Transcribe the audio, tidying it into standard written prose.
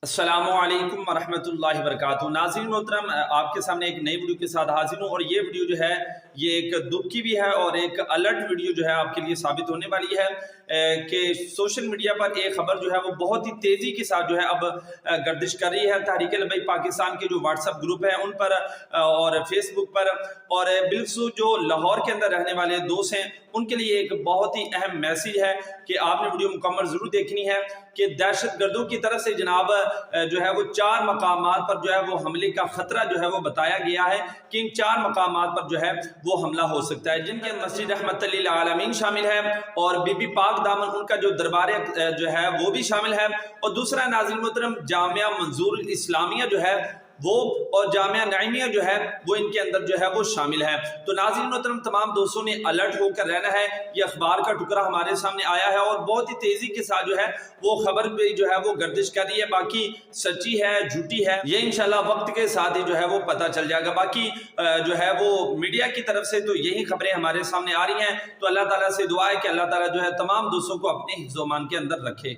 अस्सलामुअलैकुम वरहमतुल्लाहि वबरकातुहू। नाज़रीन मोहतरम, आपके सामने एक नई वीडियो के साथ हाजिर हूँ और ये वीडियो जो है ये एक दुख की भी है और एक अलर्ट वीडियो जो है आपके लिए साबित होने वाली है कि सोशल मीडिया पर एक खबर जो है वो बहुत ही तेज़ी के साथ जो है अब गर्दिश कर रही है। तहरीक लबैक पाकिस्तान के जो व्हाट्सएप ग्रुप है उन पर और फेसबुक पर, और बिलखुसूस जो लाहौर के अंदर रहने वाले दोस्त हैं उनके लिए एक बहुत ही अहम मैसेज है कि आपने वीडियो मुकम्मल ज़रूर देखनी है कि दहशत गर्दों की तरफ से जनाब जो है वो 4 मकामात पर जो है वो हमले का खतरा जो है वो बताया गया है कि इन 4 मकामात पर जो है वो हमला हो सकता है, जिनके मस्जिद रहमत लिल आलमीन शामिल है और बीबी पाक दामन उनका जो दरबार जो है वो भी शामिल है, और दूसरा नाज़रीन मोहतरम जामिया मंजूर इस्लामिया जो है वो और जामिया नईमिया जो है वो इनके अंदर जो है वो शामिल है। तो नाज़रीन मोहतरम, तमाम दोस्तों ने अलर्ट होकर रहना है। ये अखबार का टुकड़ा हमारे सामने आया है और बहुत ही तेज़ी के साथ जो है वो खबर भी जो है वो गर्दिश कर रही है। बाकी सच्ची है झूठी है ये इंशाल्लाह वक्त के साथ ही जो है वो पता चल जाएगा। बाकी जो है वो मीडिया की तरफ से तो यही खबरें हमारे सामने आ रही हैं। तो अल्लाह ताला से दुआ है कि अल्लाह ताला जो है तमाम दोस्तों को अपने हिफ्ज़-ओ-मान के अंदर रखे।